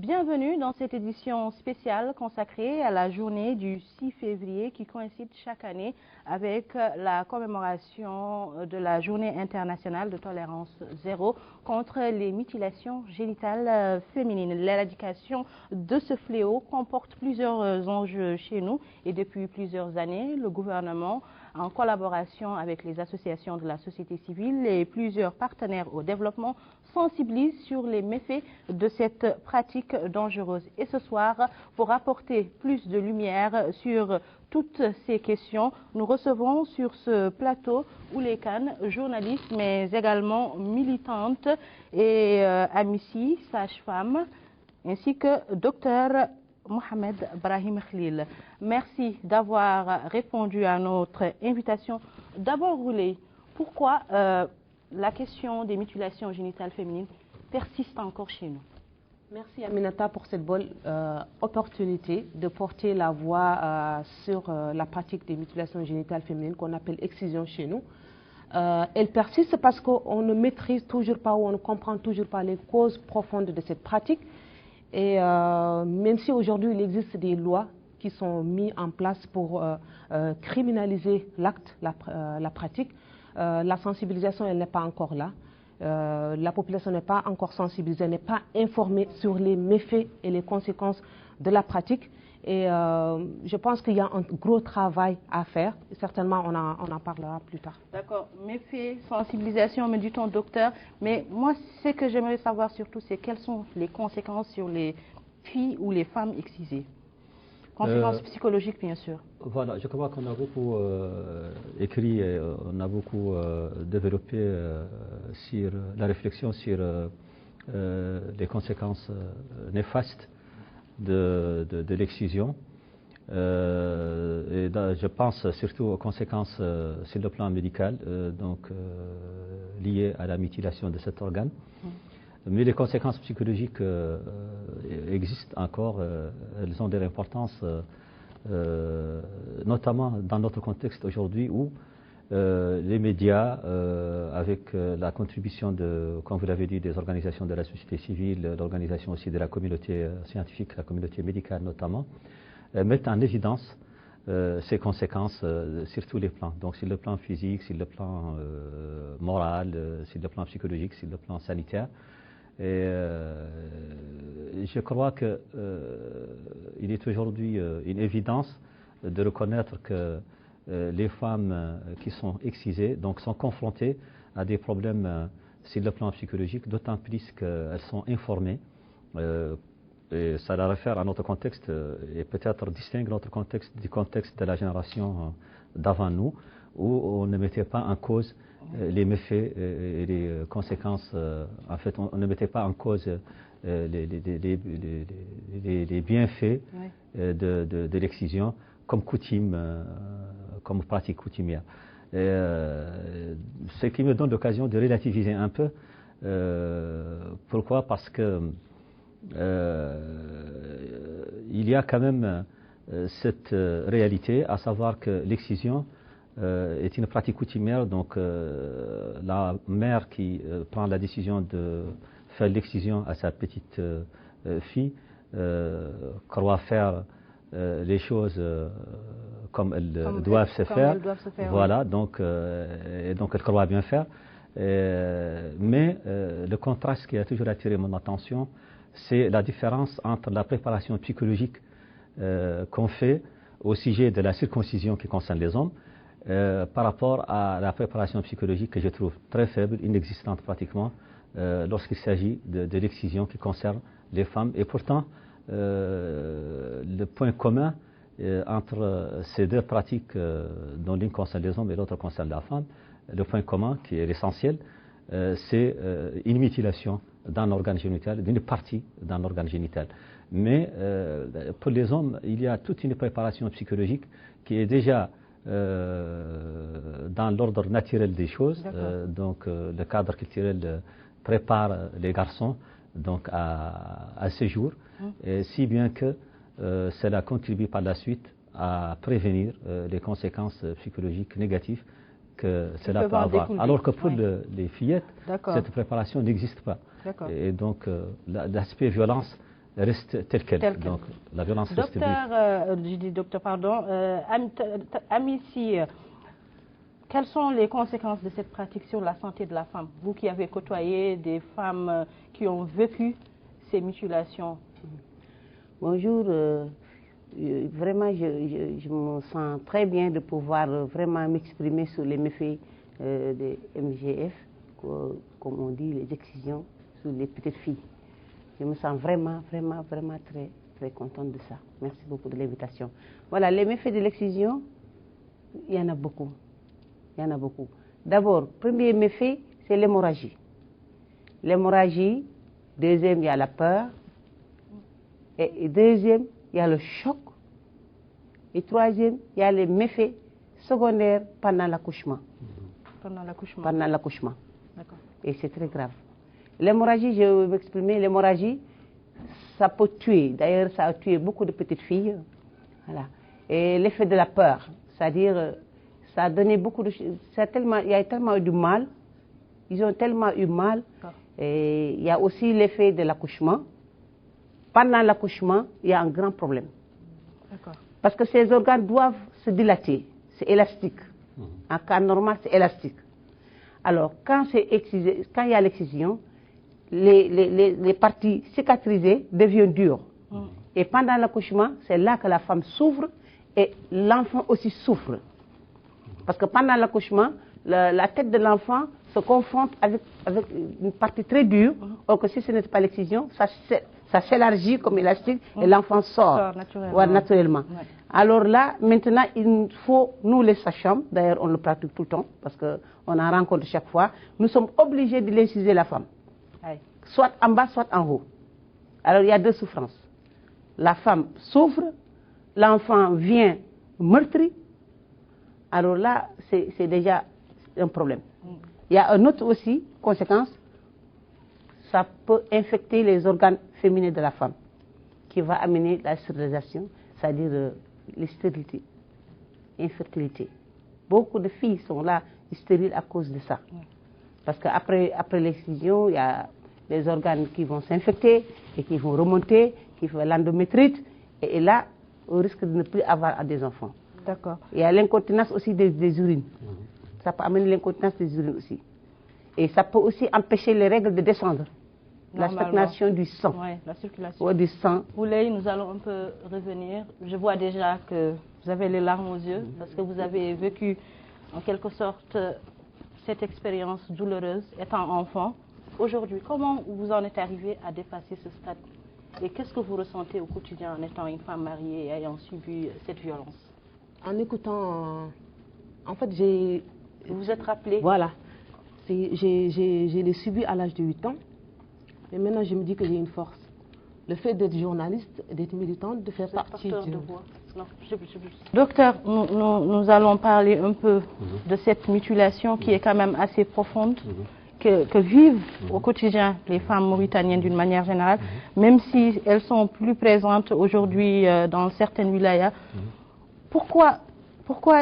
Bienvenue dans cette édition spéciale consacrée à la journée du 6 février qui coïncide chaque année avec la commémoration de la journée internationale de tolérance zéro contre les mutilations génitales féminines. L'éradication de ce fléau comporte plusieurs enjeux chez nous et depuis plusieurs années, le gouvernement, en collaboration avec les associations de la société civile et plusieurs partenaires au développement, sensibilise sur les méfaits de cette pratique dangereuse. Et ce soir, pour apporter plus de lumière sur toutes ces questions, nous recevons sur ce plateau Ouleye Kane, journaliste mais également militante, et Amici, sage-femme, ainsi que docteur Mohamed Brahim Khlil. Merci d'avoir répondu à notre invitation. D'abord, Ouleye, pourquoi la question des mutilations génitales féminines persiste encore chez nous? Merci Aminata pour cette bonne opportunité de porter la voix sur la pratique des mutilations génitales féminines qu'on appelle excision chez nous. Elle persiste parce qu'on ne maîtrise toujours pas ou on ne comprend toujours pas les causes profondes de cette pratique. Et même si aujourd'hui il existe des lois qui sont mises en place pour criminaliser l'acte, la pratique, la sensibilisation elle n'est pas encore là. La population n'est pas encore sensibilisée, n'est pas informée sur les méfaits et les conséquences de la pratique. Et je pense qu'il y a un gros travail à faire. Et certainement, on en parlera plus tard. D'accord. Méfaits, sensibilisation, me dit-on, docteur. Mais moi, ce que j'aimerais savoir surtout, c'est quelles sont les conséquences sur les filles ou les femmes excisées. Conséquences psychologiques, bien sûr. Voilà, je crois qu'on a beaucoup écrit, et on a beaucoup développé sur la réflexion sur les conséquences néfastes de l'excision. Et je pense surtout aux conséquences sur le plan médical, liées à la mutilation de cet organe. Mais les conséquences psychologiques existent encore, elles ont de l'importance, notamment dans notre contexte aujourd'hui où les médias, avec la contribution comme vous l'avez dit, des organisations de la société civile, l'organisation aussi de la communauté scientifique, la communauté médicale notamment, mettent en évidence ces conséquences sur tous les plans. Donc sur le plan physique, sur le plan moral, sur le plan psychologique, sur le plan sanitaire. Et je crois qu'il est aujourd'hui une évidence de reconnaître que les femmes qui sont excisées sont confrontées à des problèmes sur le plan psychologique, d'autant plus qu'elles sont informées. Et ça la réfère à notre contexte et peut-être distingue notre contexte du contexte de la génération d'avant nous, où on ne mettait pas en cause les méfaits et les conséquences. En fait, on ne mettait pas en cause les bienfaits de l'excision comme coutume, comme pratique coutumière. Ce qui me donne l'occasion de relativiser un peu. Pourquoi? Parce que il y a quand même cette réalité, à savoir que l'excision est une pratique coutumière, donc la mère qui prend la décision de faire l'excision à sa petite fille croit faire les choses comme elles doivent se faire. Voilà, donc elle croit bien faire. Mais le contraste qui a toujours attiré mon attention, c'est la différence entre la préparation psychologique qu'on fait au sujet de la circoncision qui concerne les hommes par rapport à la préparation psychologique que je trouve très faible, inexistante pratiquement, lorsqu'il s'agit de l'excision qui concerne les femmes. Et pourtant, le point commun entre ces deux pratiques, dont l'une concerne les hommes et l'autre concerne la femme, le point commun qui est l'essentiel, c'est une mutilation d'un organe génital, d'une partie d'un organe génital. Mais pour les hommes, il y a toute une préparation psychologique qui est déjà dans l'ordre naturel des choses. Donc le cadre culturel prépare les garçons à ce jour, si bien que cela contribue par la suite à prévenir les conséquences psychologiques négatives que cela peut avoir. Alors que pour les fillettes, cette préparation n'existe pas. Et donc l'aspect violence reste telle qu'elle. Donc la violence reste vive. Docteur, pardon, Amici, quelles sont les conséquences de cette pratique sur la santé de la femme? Vous qui avez côtoyé des femmes qui ont vécu ces mutilations. Bonjour, vraiment je me sens très bien de pouvoir vraiment m'exprimer sur les méfaits des MGF, comme on dit, les excisions sur les petites filles. Je me sens vraiment très, très contente de ça. Merci beaucoup de l'invitation. Voilà, les méfaits de l'excision, il y en a beaucoup. Il y en a beaucoup. D'abord, premier méfait, c'est l'hémorragie. L'hémorragie, deuxième, il y a la peur. Et deuxième, il y a le choc. Et troisième, il y a les méfaits secondaires pendant l'accouchement. Pendant l'accouchement. Pendant l'accouchement. D'accord. Et c'est très grave. L'hémorragie, je vais m'exprimer, l'hémorragie, ça peut tuer. D'ailleurs, ça a tué beaucoup de petites filles. Voilà. Et l'effet de la peur, c'est-à-dire, ça a donné beaucoup de... il y a tellement eu du mal. Ils ont tellement eu mal. Et il y a aussi l'effet de l'accouchement. Pendant l'accouchement, il y a un grand problème. Parce que ces organes doivent se dilater. C'est élastique. En cas normal, c'est élastique. Alors, quand il y a l'excision, les parties cicatrisées deviennent dures. Et pendant l'accouchement, c'est là que la femme souffre et l'enfant aussi souffre. Parce que pendant l'accouchement, la tête de l'enfant se confronte avec une partie très dure, or que si ce n'est pas l'excision, ça s'élargit comme élastique et l'enfant sort naturellement. Ouais. Alors là, maintenant, il faut, nous les sages-femmes, d'ailleurs on le pratique tout le temps, parce qu'on en rencontre chaque fois, nous sommes obligés de l'inciser la femme. Ouais. Soit en bas, soit en haut. Alors il y a deux souffrances. La femme souffre, l'enfant vient meurtri. Alors là, c'est déjà un problème. Il y a une autre aussi conséquence, ça peut infecter les organes féminins de la femme, qui va amener la stérilisation, c'est-à-dire les stérilités, infertilité. Beaucoup de filles sont là stériles à cause de ça. Parce qu'après l'excision, il y a les organes qui vont s'infecter et qui vont remonter, qui font l'endométrite, et là, on risque de ne plus avoir des enfants. D'accord. Il y a l'incontinence aussi des urines. Ça peut amener l'incontinence des urines aussi. Et ça peut aussi empêcher les règles de descendre. La stagnation du sang. Oui, la circulation. Du sang. Ouley, nous allons un peu revenir. Je vois déjà que vous avez les larmes aux yeux parce que vous avez vécu en quelque sorte cette expérience douloureuse étant enfant. Aujourd'hui, comment vous en êtes arrivé à dépasser ce stade? Et qu'est-ce que vous ressentez au quotidien en étant une femme mariée et ayant subi cette violence? En écoutant, en fait, vous vous êtes rappelé? Voilà. Je l'ai subi à l'âge de 8 ans. Et maintenant, je me dis que j'ai une force. Le fait d'être journaliste, d'être militante, de faire partie de... Non, Docteur, nous allons parler un peu de cette mutilation qui est quand même assez profonde, que vivent au quotidien les femmes mauritaniennes d'une manière générale, même si elles sont plus présentes aujourd'hui dans certaines wilayas. Pourquoi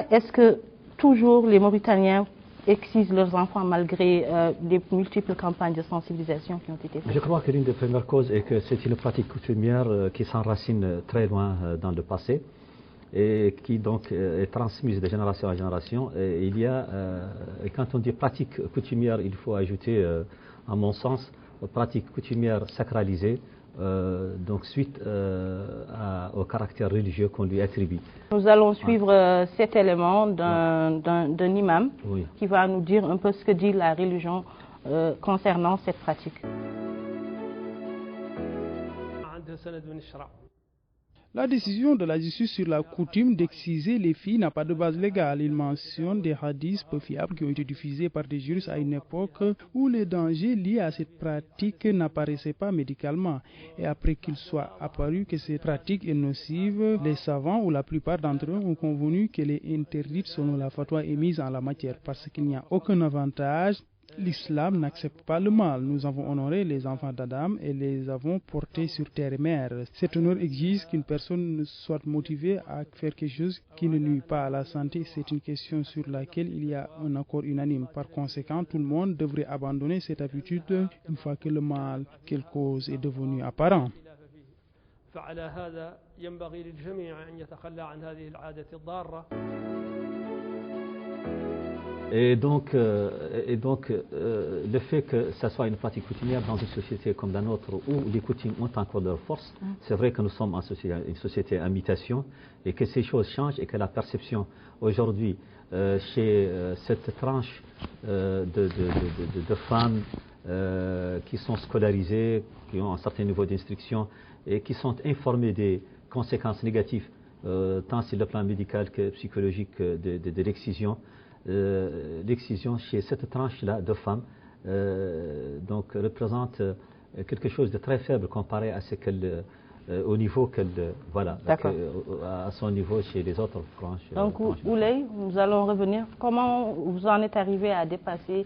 est-ce que toujours les Mauritaniens excisent leurs enfants malgré les multiples campagnes de sensibilisation qui ont été faites? Je crois que l'une des premières causes est que c'est une pratique coutumière qui s'enracine très loin dans le passé et qui donc est transmise de génération en génération. Et il y a, quand on dit pratique coutumière, il faut ajouter, à mon sens, pratique coutumière sacralisée, donc suite au caractère religieux qu'on lui attribue. Nous allons suivre cet élément d'un imam qui va nous dire un peu ce que dit la religion concernant cette pratique. La décision de la justice sur la coutume d'exciser les filles n'a pas de base légale. Il mentionne des hadiths peu fiables qui ont été diffusés par des juristes à une époque où les dangers liés à cette pratique n'apparaissaient pas médicalement. Et après qu'il soit apparu que cette pratique est nocive, les savants ou la plupart d'entre eux ont convenu qu'elle est interdite selon la fatwa émise en la matière parce qu'il n'y a aucun avantage. L'islam n'accepte pas le mal. Nous avons honoré les enfants d'Adam et les avons portés sur terre et mer. Cet honneur exige qu'une personne soit motivée à faire quelque chose qui ne nuit pas à la santé. C'est une question sur laquelle il y a un accord unanime. Par conséquent, tout le monde devrait abandonner cette habitude une fois que le mal qu'elle cause est devenu apparent. فعلى هذا ينبغي للجميع أن يتخلى عن هذه العادة الضارة. Et donc, le fait que ça soit une pratique coutumière dans une société comme la nôtre où les coutumes ont encore leur force, c'est vrai que nous sommes une société à mutation et que ces choses changent et que la perception aujourd'hui chez cette tranche de femmes qui sont scolarisées, qui ont un certain niveau d'instruction et qui sont informées des conséquences négatives, tant sur le plan médical que psychologique de l'excision. L'excision chez cette tranche-là de femmes donc représente quelque chose de très faible comparé à ce qu'elle au niveau qu'elle voilà à son niveau chez les autres tranches. Donc Ouley, nous allons revenir. Comment vous en êtes arrivé à dépasser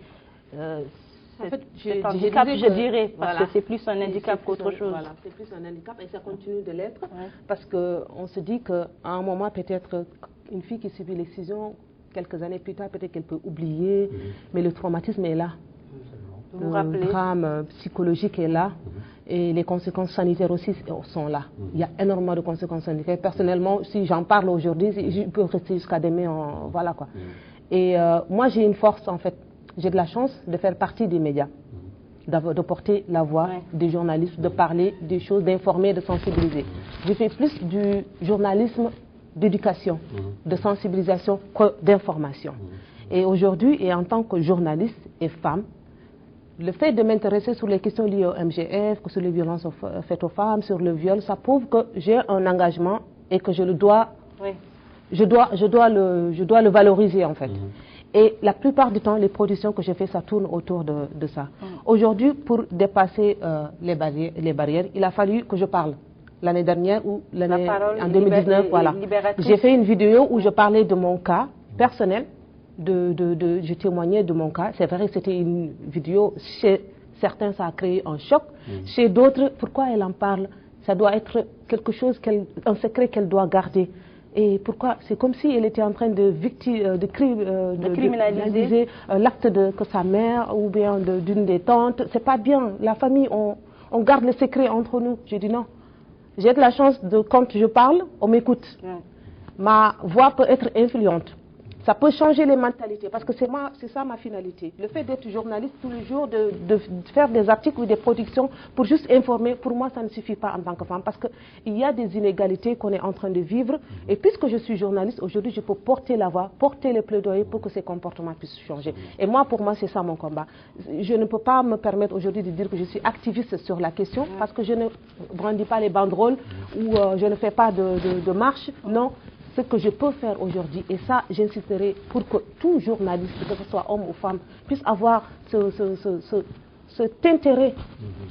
cet handicap, je dirais, parce que c'est plus un handicap qu'autre chose. Voilà, c'est plus un handicap et ça continue de l'être parce qu'on se dit qu'à un moment peut-être une fille qui subit l'excision, quelques années plus tard, peut-être qu'elle peut oublier, mais le traumatisme est là. Le drame psychologique est là et les conséquences sanitaires aussi sont là. Il y a énormément de conséquences sanitaires. Personnellement, si j'en parle aujourd'hui, je peux rester jusqu'à demain. Voilà quoi. Et moi, j'ai une force en fait. J'ai de la chance de faire partie des médias, de porter la voix des journalistes, de parler des choses, d'informer, de sensibiliser. Je fais plus du journalisme d'éducation, de sensibilisation que d'information. Et aujourd'hui, et en tant que journaliste et femme, le fait de m'intéresser sur les questions liées au MGF, sur les violences faites aux femmes, sur le viol, ça prouve que j'ai un engagement et que je le dois, je dois le valoriser en fait. Et la plupart du temps, les productions que je fais, ça tourne autour de ça. Aujourd'hui, pour dépasser les barrières, il a fallu que je parle. L'année dernière ou en 2019, voilà. J'ai fait une vidéo où je parlais de mon cas personnel, je témoignais de mon cas. C'est vrai que c'était une vidéo, chez certains ça a créé un choc, chez d'autres, pourquoi elle en parle? Ça doit être quelque chose, un secret qu'elle doit garder. Et pourquoi? C'est comme si elle était en train de criminaliser l'acte que sa mère ou bien d'une des tantes. C'est pas bien. La famille, on garde le secret entre nous. Je dis non. J'ai de la chance quand je parle, on m'écoute. Ma voix peut être influente. Ça peut changer les mentalités parce que c'est ça ma finalité. Le fait d'être journaliste tous les jours, de faire des articles ou des productions pour juste informer, pour moi ça ne suffit pas en tant que femme parce qu'il y a des inégalités qu'on est en train de vivre et puisque je suis journaliste, aujourd'hui je peux porter la voix, porter les plaidoyers pour que ces comportements puissent changer. Et moi pour moi c'est ça mon combat. Je ne peux pas me permettre aujourd'hui de dire que je suis activiste sur la question parce que je ne brandis pas les banderoles ou je ne fais pas de marche, non. Ce que je peux faire aujourd'hui, et ça j'insisterai pour que tout journaliste, que ce soit homme ou femme, puisse avoir cet intérêt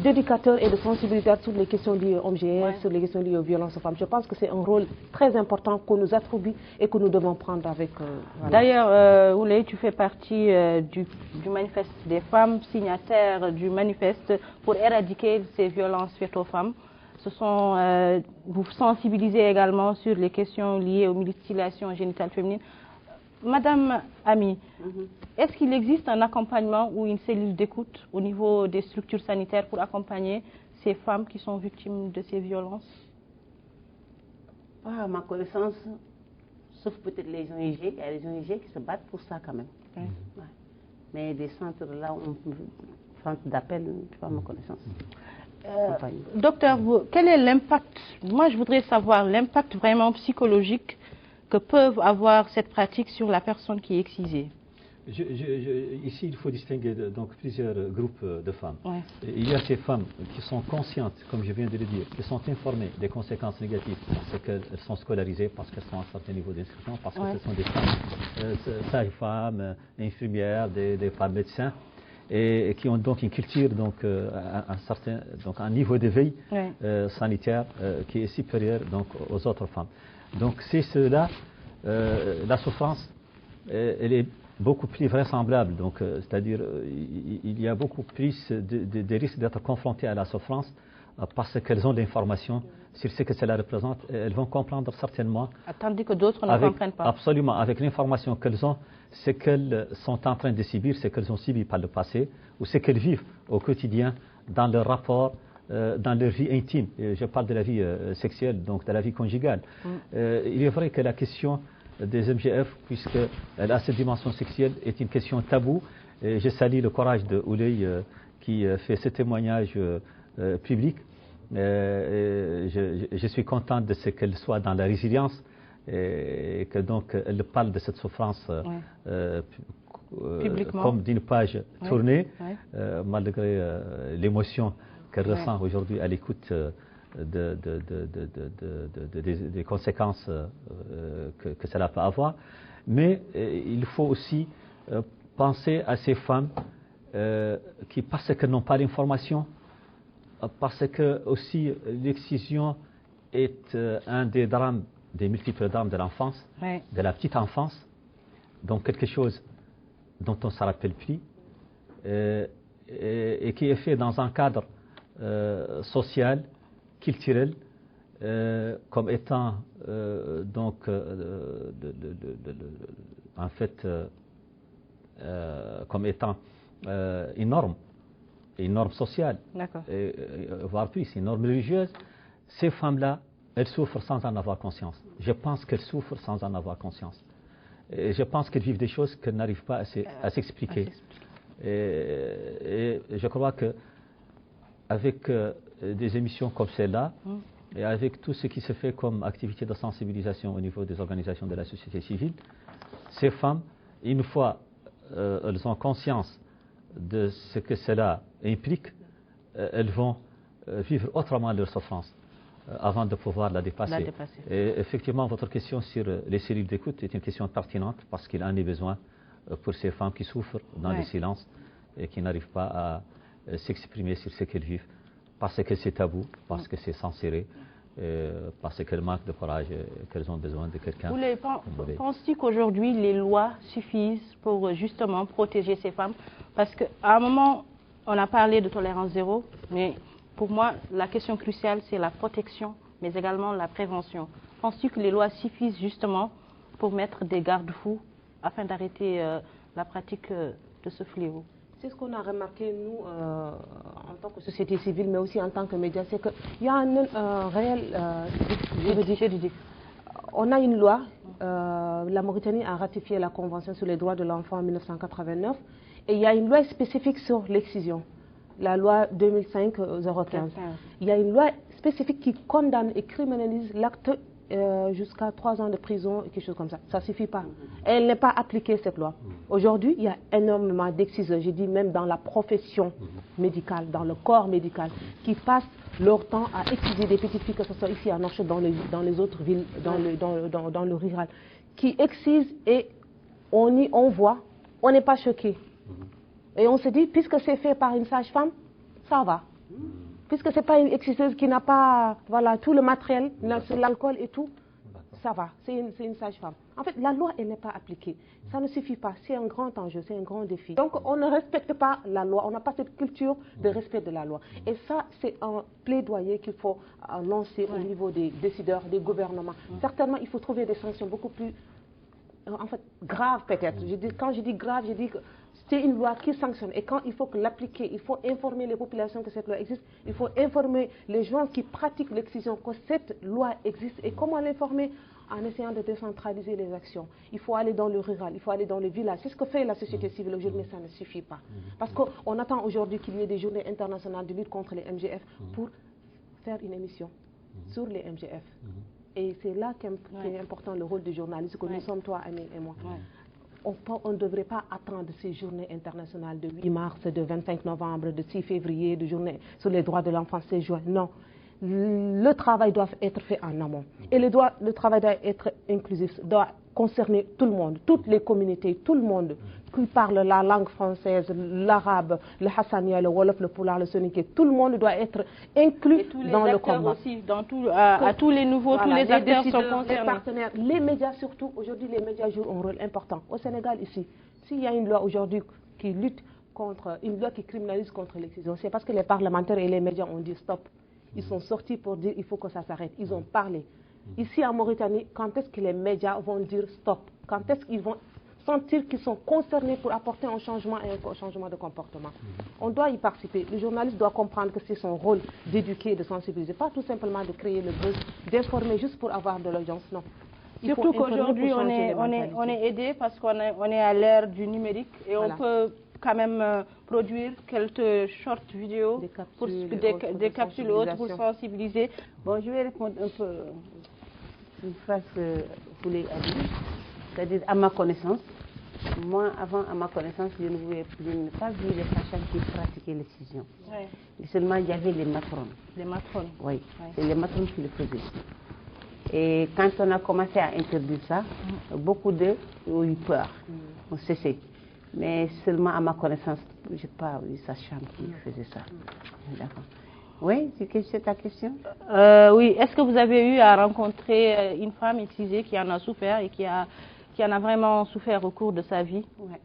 d'éducateur et de sensibilisateur sur les questions liées au MGF, sur les questions liées aux violences aux femmes. Je pense que c'est un rôle très important qu'on nous attribue et que nous devons prendre avec... Voilà. D'ailleurs, Ouley, tu fais partie du manifeste des femmes, signataires du manifeste pour éradiquer ces violences faites aux femmes. Vous sensibilisez également sur les questions liées aux mutilations génitales féminines. Madame Ami, est-ce qu'il existe un accompagnement ou une cellule d'écoute au niveau des structures sanitaires pour accompagner ces femmes qui sont victimes de ces violences? À ma connaissance, sauf peut-être les ONG, il y a les ONG qui se battent pour ça quand même. Mais des centres là, centres d'appel, je pas à ma connaissance. Docteur, quel est l'impact? Moi, je voudrais savoir l'impact vraiment psychologique que peuvent avoir cette pratique sur la personne qui est excisée. Ici, il faut distinguer donc plusieurs groupes de femmes. Il y a ces femmes qui sont conscientes, comme je viens de le dire, qui sont informées des conséquences négatives parce qu'elles sont scolarisées, parce qu'elles sont à un certain niveau d'instruction, parce que ce sont des femmes, sages-femmes, infirmières, des femmes médecins. Et qui ont donc une culture, donc un niveau d'éveil sanitaire qui est supérieur donc aux autres femmes. Donc c'est cela, la souffrance, elle est beaucoup plus vraisemblable. Donc c'est-à-dire il y a beaucoup plus de risques d'être confrontées à la souffrance parce qu'elles ont de l'information sur ce que cela représente. Elles vont comprendre certainement. Tandis que d'autres ne comprennent pas. Absolument, avec l'information qu'elles ont, ce qu'elles sont en train de subir, ce qu'elles ont subi par le passé, ou ce qu'elles vivent au quotidien dans leur rapport dans leur vie intime. Et je parle de la vie sexuelle, donc de la vie conjugale. Il est vrai que la question des MGF, puisqu'elle a cette dimension sexuelle, est une question taboue. Et je salue le courage de Ouley qui fait ce témoignage public. Je suis content de ce qu'elle soit dans la résilience et que donc elle parle de cette souffrance comme d'une page tournée, malgré l'émotion qu'elle ressent aujourd'hui à l'écoute des conséquences que cela peut avoir. Mais il faut aussi penser à ces femmes qui, parce qu'elles n'ont pas d'information, parce que aussi l'excision est un des drames, des multiples drames de l'enfance, de la petite enfance, donc quelque chose dont on ne se rappelle plus, et qui est fait dans un cadre social, culturel, comme étant donc en fait comme étant une norme sociale, voire plus, une norme religieuse. Ces femmes-là, elles souffrent sans en avoir conscience. Je pense qu'elles souffrent sans en avoir conscience. Et je pense qu'elles vivent des choses qu'elles n'arrivent pas à s'expliquer. Et je crois que avec des émissions comme celle-là, et avec tout ce qui se fait comme activité de sensibilisation au niveau des organisations de la société civile, ces femmes, une fois elles ont conscience de ce que cela implique, elles vont vivre autrement leur souffrance avant de pouvoir la dépasser. Et effectivement, votre question sur les cellules d'écoute est une question pertinente parce qu'il en est besoin pour ces femmes qui souffrent dans le silence et qui n'arrivent pas à s'exprimer sur ce qu'elles vivent parce que c'est tabou, parce que c'est censuré, parce qu'elles manquent de courage et qu'elles ont besoin de quelqu'un. Penses-tu qu'aujourd'hui les lois suffisent pour justement protéger ces femmes? Parce qu'à un moment, on a parlé de tolérance zéro, mais pour moi, la question cruciale, c'est la protection, mais également la prévention. Penses-tu que les lois suffisent justement pour mettre des garde-fous afin d'arrêter la pratique de ce fléau? C'est ce qu'on a remarqué, nous, en tant que société civile, mais aussi en tant que médias, c'est qu'il y a un réel juridique. On a une loi, la Mauritanie a ratifié la Convention sur les droits de l'enfant en 1989, et il y a une loi spécifique sur l'excision, la loi 2005-015. Il y a une loi spécifique qui condamne et criminalise l'acte jusqu'à 3 ans de prison, quelque chose comme ça. Ça ne suffit pas. Elle n'est pas appliquée, cette loi. Aujourd'hui, il y a énormément d'exciseurs, je dis même dans la profession médicale, dans le corps médical, qui passent leur temps à exciser des petites filles, que ce soit ici à Nouakchott, dans les autres villes, dans le rural, qui excisent et on voit, on n'est pas choqué. Et on se dit, puisque c'est fait par une sage-femme, ça va. Puisque ce n'est pas une exciseuse qui n'a pas tout le matériel, l'alcool et tout, ça va, c'est une sage-femme. En fait, la loi, elle n'est pas appliquée. Ça ne suffit pas, c'est un grand enjeu, c'est un grand défi. Donc, on ne respecte pas la loi, on n'a pas cette culture de respect de la loi. Et ça, c'est un plaidoyer qu'il faut lancer au niveau des décideurs, des gouvernements. Certainement, il faut trouver des sanctions beaucoup plus, en fait, graves peut-être. Quand je dis grave, je dis que c'est une loi qui sanctionne et quand il faut l'appliquer, il faut informer les populations que cette loi existe, il faut informer les gens qui pratiquent l'excision que cette loi existe. Et comment l'informer? En essayant de décentraliser les actions. Il faut aller dans le rural, il faut aller dans le village. C'est ce que fait la société civile aujourd'hui, mais ça ne suffit pas. Parce qu'on attend aujourd'hui qu'il y ait des journées internationales de lutte contre les MGF pour faire une émission sur les MGF. Et c'est là qu'est important le rôle du journaliste que nous sommes, toi, Annie et moi. On ne devrait pas attendre ces journées internationales de 8 mars, de 25 novembre, de 6 février, de journée sur les droits de l'enfant 16 juin. Non. Le travail doit être fait en amont. Et le travail doit être inclusif, doit concerner tout le monde, toutes les communautés, tout le monde qui parle la langue française, l'arabe, le hassania, le wolof, le pulaar, le soninké. Tout le monde doit être inclus dans le combat. Aussi, à tous les nouveaux, tous les acteurs sont concernés. Les partenaires, les médias surtout. Aujourd'hui, les médias jouent un rôle important. Au Sénégal, ici, s'il y a une loi aujourd'hui qui lutte contre, une loi qui criminalise contre l'excision, c'est parce que les parlementaires et les médias ont dit stop. Ils sont sortis pour dire il faut que ça s'arrête. Ils ont parlé. Ici en Mauritanie, quand est-ce que les médias vont dire stop? Quand est-ce qu'ils vont sentir qu'ils sont concernés pour apporter un changement et un changement de comportement. On doit y participer. Le journaliste doit comprendre que c'est son rôle d'éduquer, de sensibiliser, pas tout simplement de créer le buzz, d'informer juste pour avoir de l'audience, non. Surtout qu'aujourd'hui, on est aidé parce qu'on est à l'ère du numérique et on peut quand même produire quelques short vidéos, des capsules autres pour sensibiliser. Bon, je vais répondre un peu une phrase que vous l'avez dit, c'est-à-dire à ma connaissance. Moi, avant, à ma connaissance, je n'ai pas vu les sages-femmes qui pratiquaient l'excision. Oui. Seulement, il y avait les matrones. Les matrones? Oui, c'est les matrones qui le faisaient. Et quand on a commencé à interdire ça, beaucoup d'eux ont eu peur, ont cessé. Mais seulement à ma connaissance, je n'ai pas eu sage-femme qui faisait ça. D'accord. Oui, c'est ta question? Oui, est-ce que vous avez eu à rencontrer une femme excisée qui en a souffert et qui en a vraiment souffert au cours de sa vie? Oui,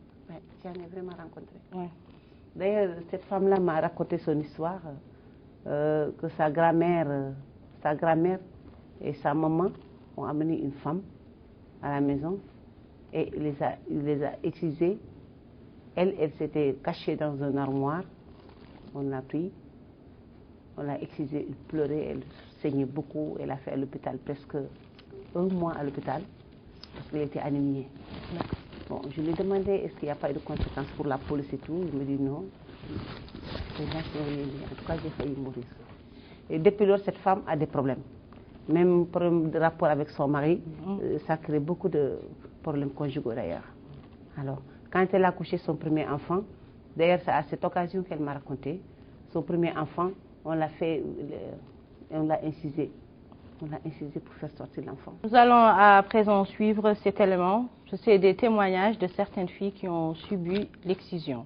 j'en ai vraiment rencontré. Ouais. D'ailleurs, cette femme-là m'a raconté son histoire, que sa grand-mère et sa maman ont amené une femme à la maison et il les a excisés. Elle s'était cachée dans un armoire. On l'a pris, on l'a excisée, elle pleurait, elle saignait beaucoup. Elle a fait à l'hôpital presque 1 mois à l'hôpital parce qu'elle était anémiée. Bon, je lui ai demandé est-ce qu'il n'y a pas eu de conséquences pour la police et tout. Il me dit non. En tout cas, j'ai failli mourir. Et depuis lors, cette femme a des problèmes. Même problème de rapport avec son mari, ça crée beaucoup de problèmes conjugaux d'ailleurs. Alors, quand elle a couché son premier enfant, d'ailleurs c'est à cette occasion qu'elle m'a raconté, son premier enfant, on l'a incisé. On l'a incisé pour faire sortir l'enfant. Nous allons à présent suivre cet élément. C'est des témoignages de certaines filles qui ont subi l'excision.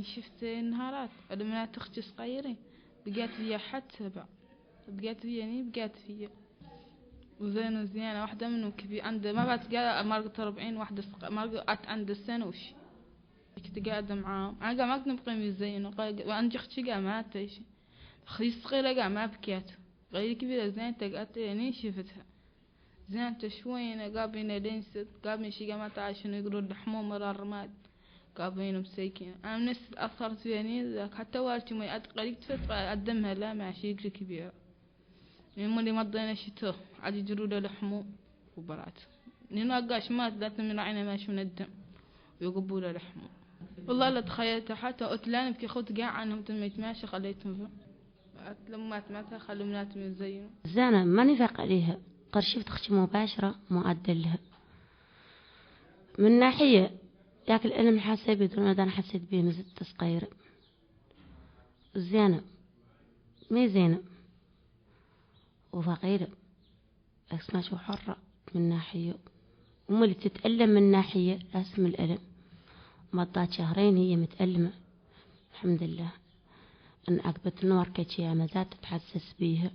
شفت نهارات بنات اختي صغيرين بقات فيا حتى بقات فيا بقات فيا وزين وزيانة واحدة منهم كبير عندها ما بقت مرقت 40 واحدة مرقت عندها سنة وشي كنت قاعدة معاهم أنا ما كنت نبقى مزينة وأنا أختي قاعدة ما تعيش أختي الصغيرة قاعدة ما بكيت غير كبيرة زينتها قالت يعني شفتها زينتها شوية قابلين لين ست قابلين شي قاعدة ما تعيش يقولوا الحموم مرة الرماد قابلين مساكين أنا من أثرت يعني حتى والدتي ما قريب فترة قدمها لا مع شي كبير يوم اللي مضينا شتو عاد يجروا له لحمه وبرات لأنه قاش مات لا من عينه ماشي من الدم ويقبوا له لحمه والله لا تخيلت حتى قلت لا نبكي خذ قاع عنهم تميت ماشي خليتهم لما ماتها خلوا بناتهم يزينوا زينة ما نفق عليها قد شفت اختي مباشرة مؤدل لها من ناحية ياكل الألم حاسة بدون أنا حسيت بيه مزت صغيرة زينة مي زينة وفقيرة بس ما شو حرة من ناحية أم اللي تتألم من ناحية اسم الألم مضات 2 شهرين هي متألمة الحمد لله أن أقبت النور كتشيا ما زالت تتحسس بيها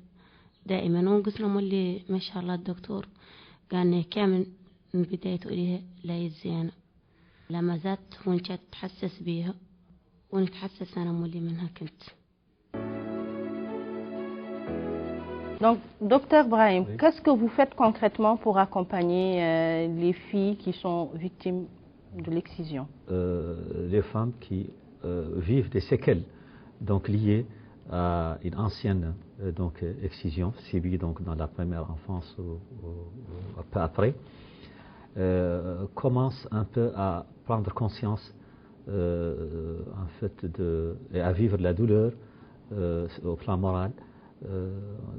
دائما ونقصنا اللي ما شاء الله الدكتور قال كامل من بدايته إليها لا يزيانة لما زالت وانت تتحسس بيها ونتحسس أنا مولي منها كنت. Donc, docteur Brahim, oui. Qu'est-ce que vous faites concrètement pour accompagner les filles qui sont victimes de l'excision? Les femmes qui vivent des séquelles donc liées à une ancienne excision subie donc dans la première enfance ou un peu après, commencent un peu à prendre conscience en fait et à vivre la douleur au plan moral.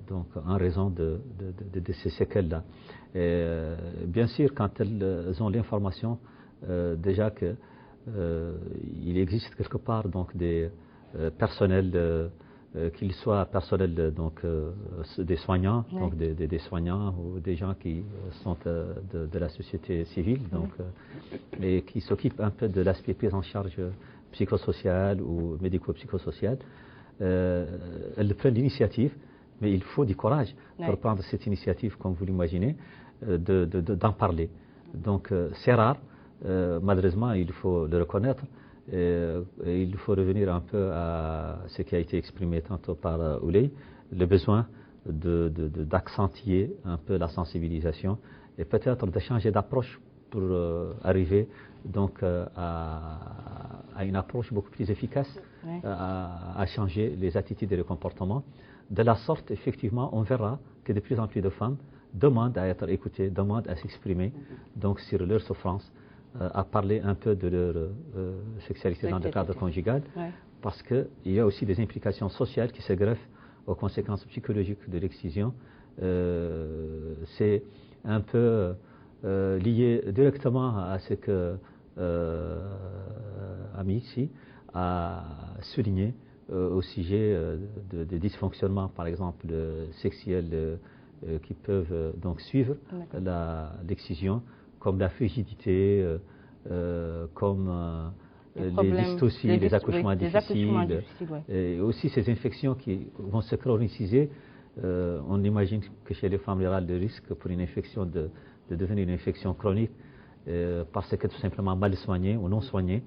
Donc en raison de ces séquelles-là. Bien sûr, quand elles ont l'information déjà que il existe quelque part donc des personnels, qu'ils soient personnels donc des soignants, oui. Donc des soignants ou des gens qui sont de la société civile, donc et qui s'occupent un peu de l'aspect prise en charge psychosocial ou médico-psychosocial. Elles prennent l'initiative, mais il faut du courage pour prendre cette initiative, comme vous l'imaginez, d'en parler. Donc c'est rare, malheureusement, il faut le reconnaître, et il faut revenir un peu à ce qui a été exprimé tantôt par Ouley, le besoin d'accentuer un peu la sensibilisation et peut-être de changer d'approche pour arriver donc à une approche beaucoup plus efficace, à changer les attitudes et les comportements. De la sorte, effectivement, on verra que de plus en plus de femmes demandent à être écoutées, demandent à s'exprimer donc sur leur souffrance, à parler un peu de leur sexualité dans le cadre conjugal, parce qu'il y a aussi des implications sociales qui se greffent aux conséquences psychologiques de l'excision. C'est un peu lié directement à ce que Ami ici a souligné au sujet de dysfonctionnements, par exemple, sexuels qui peuvent donc suivre l'excision, comme la frigidité, comme les lystosies, les accouchements difficiles, et aussi ces infections qui vont se chroniciser. On imagine que chez les femmes rurales, le risque pour une infection de devenir une infection chronique parce que tout simplement mal soignée ou non soignée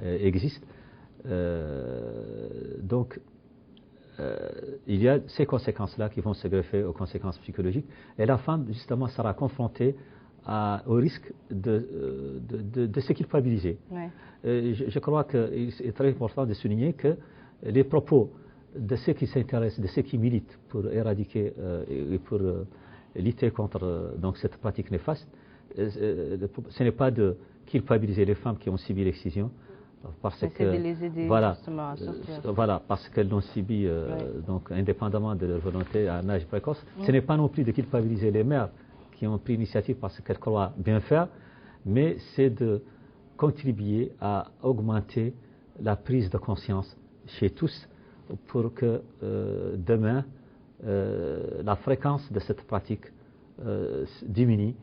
existe. Donc, il y a ces conséquences-là qui vont se greffer aux conséquences psychologiques. Et la femme, justement, sera confrontée au risque de se culpabiliser. Je crois qu'il est très important de souligner que les propos de ceux qui s'intéressent, de ceux qui militent pour éradiquer et pour lutter contre donc, cette pratique néfaste, ce n'est pas de culpabiliser les femmes qui ont subi l'excision, parce que de les aider justement à sortir. Voilà, parce qu'elles l'ont subi donc indépendamment de leur volonté à un âge précoce. Ce n'est pas non plus de culpabiliser les mères qui ont pris l'initiative parce qu'elles croient bien faire, mais c'est de contribuer à augmenter la prise de conscience chez tous pour que demain la fréquence de cette pratique diminue.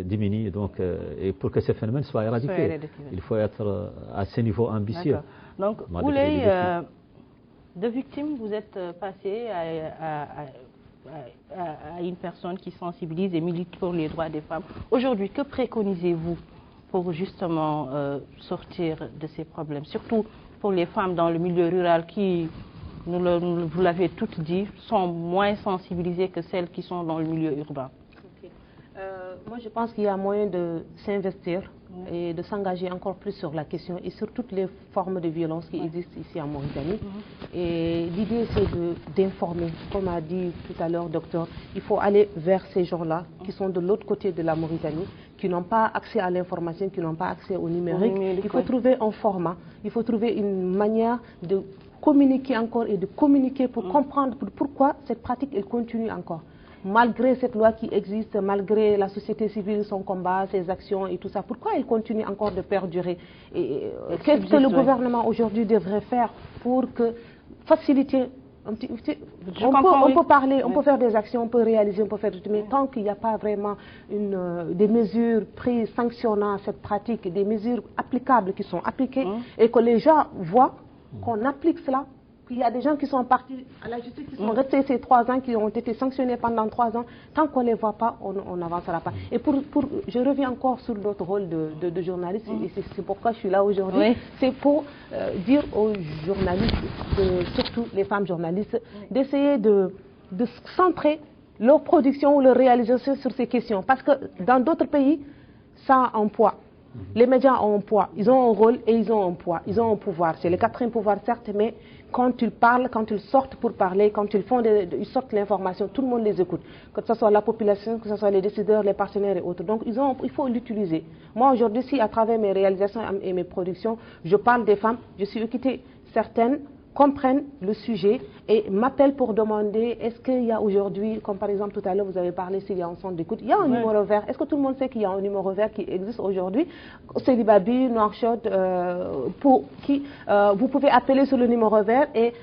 Diminue donc, et pour que ce phénomène soit éradiqué, il faut être à ce niveau ambitieux. Donc, Ouley, de victime, vous êtes passé à une personne qui sensibilise et milite pour les droits des femmes. Aujourd'hui, que préconisez-vous pour justement sortir de ces problèmes, surtout pour les femmes dans le milieu rural qui, vous l'avez toutes dit, sont moins sensibilisées que celles qui sont dans le milieu urbain? Moi, je pense qu'il y a moyen de s'investir et de s'engager encore plus sur la question et sur toutes les formes de violence qui existent ici en Mauritanie. Et l'idée, c'est d'informer. Comme a dit tout à l'heure, docteur, il faut aller vers ces gens-là qui sont de l'autre côté de la Mauritanie, qui n'ont pas accès à l'information, qui n'ont pas accès au numérique. Il faut trouver un format, il faut trouver une manière de communiquer encore et de communiquer pour comprendre pourquoi cette pratique elle continue encore. Malgré cette loi qui existe, malgré la société civile, son combat, ses actions et tout ça, pourquoi elle continue encore de perdurer? Qu'est-ce que le gouvernement aujourd'hui devrait faire pour que faciliter on peut parler, on peut faire des actions, on peut réaliser, on peut faire tout, mais tant qu'il n'y a pas vraiment des mesures prises sanctionnant cette pratique, des mesures applicables qui sont appliquées et que les gens voient qu'on applique cela. Il y a des gens qui sont partis à la justice, qui sont restés ces 3 ans, qui ont été sanctionnés pendant 3 ans. Tant qu'on ne les voit pas, on n'avancera pas. Et je reviens encore sur notre rôle de journaliste, et c'est pourquoi je suis là aujourd'hui. C'est pour dire aux journalistes, surtout les femmes journalistes, d'essayer de centrer leur production ou leur réalisation sur ces questions. Parce que dans d'autres pays, ça a un poids. Les médias ont un poids, ils ont un rôle et ils ont un poids, ils ont un pouvoir. C'est le 4e pouvoir certes, mais quand ils parlent, quand ils sortent pour parler, quand ils sortent l'information, tout le monde les écoute. Que ce soit la population, que ce soit les décideurs, les partenaires et autres. Donc il faut l'utiliser. Moi aujourd'hui, si à travers mes réalisations et mes productions, je parle des femmes, je suis écoutée. Certaines comprennent le sujet et m'appellent pour demander est-ce qu'il y a aujourd'hui, comme par exemple tout à l'heure vous avez parlé s'il y a un centre d'écoute, il y a un numéro vert. Est-ce que tout le monde sait qu'il y a un numéro vert qui existe aujourd'hui? Célibabi, Nouakchott, vous pouvez appeler sur le numéro vert et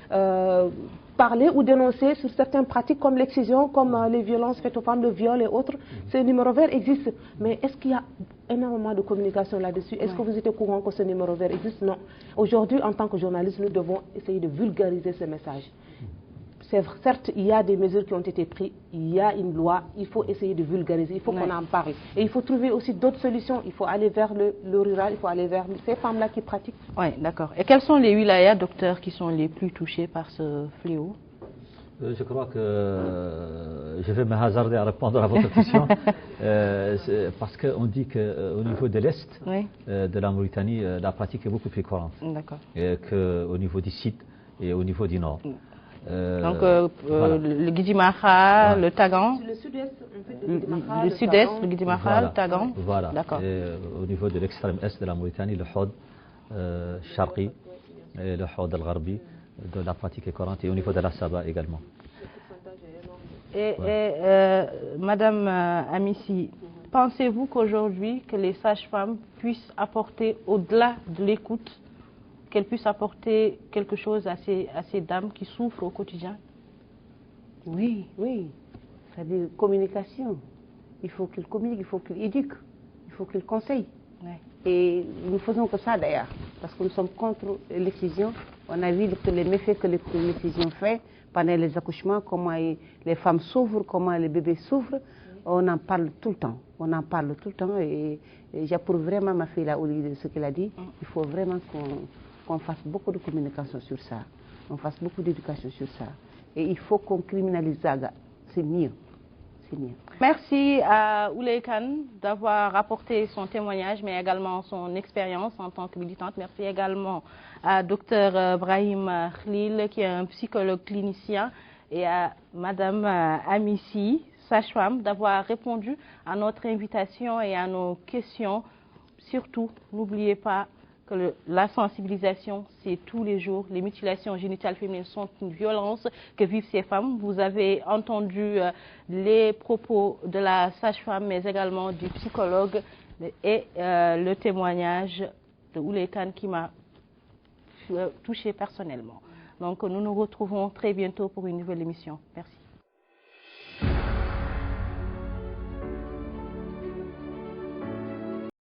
parler ou dénoncer sur certaines pratiques comme l'excision, comme les violences faites aux femmes, le viol et autres. Ce numéro vert existe. Mais est-ce qu'il y a énormément de communication là-dessus? Est-ce que vous êtes au courant que ce numéro vert existe? Non. Aujourd'hui, en tant que journaliste, nous devons essayer de vulgariser ce message. certes, il y a des mesures qui ont été prises, il y a une loi, il faut essayer de vulgariser, il faut qu'on en parle. Et il faut trouver aussi d'autres solutions. Il faut aller vers le rural, il faut aller vers ces femmes-là qui pratiquent. Oui, d'accord. Et quels sont les wilayas, docteur, qui sont les plus touchés par ce fléau? Je crois que je vais me hasarder à répondre à votre question parce qu'on dit qu'au niveau de l'Est de la Mauritanie, la pratique est beaucoup plus courante qu'au niveau du Sud et au niveau du Nord. Donc le Guidimaha, le Tagan, le sud-est, le Guidimaha, le Tagan. Voilà. Au niveau de l'extrême est de la Mauritanie, le Hod, Sharqi et le Hod al-Gharbi, de la pratique est courante, et au niveau de la Saba également. Madame Amissi, pensez-vous qu'aujourd'hui que les sages-femmes puissent apporter au-delà de l'écoute, qu'elles puissent apporter quelque chose à ces dames qui souffrent au quotidien? Oui, c'est-à-dire communication. Il faut qu'ils communiquent, il faut qu'ils éduquent, il faut qu'ils conseillent. Et nous faisons que ça d'ailleurs, parce que nous sommes contre l'excision. On a vu que les méfaits que l'excision fait pendant les accouchements, comment les femmes souffrent, comment les bébés souffrent. On en parle tout le temps. On en parle tout le temps et j'approuve vraiment ma fille là, de ce qu'elle a dit. Il faut vraiment qu'on fasse beaucoup de communication sur ça. On fasse beaucoup d'éducation sur ça. Et il faut qu'on criminalise ça. C'est mieux. Merci à Ouleye Kane d'avoir apporté son témoignage, mais également son expérience en tant que militante. Merci également à Dr Brahim Khlil, qui est un psychologue clinicien, et à Madame Amissi, sage-femme, d'avoir répondu à notre invitation et à nos questions. Surtout, n'oubliez pas que la sensibilisation, c'est tous les jours. Les mutilations génitales féminines sont une violence que vivent ces femmes. Vous avez entendu les propos de la sage-femme, mais également du psychologue et le témoignage de Ouleye Kane qui m'a touché personnellement. Donc nous nous retrouvons très bientôt pour une nouvelle émission. Merci.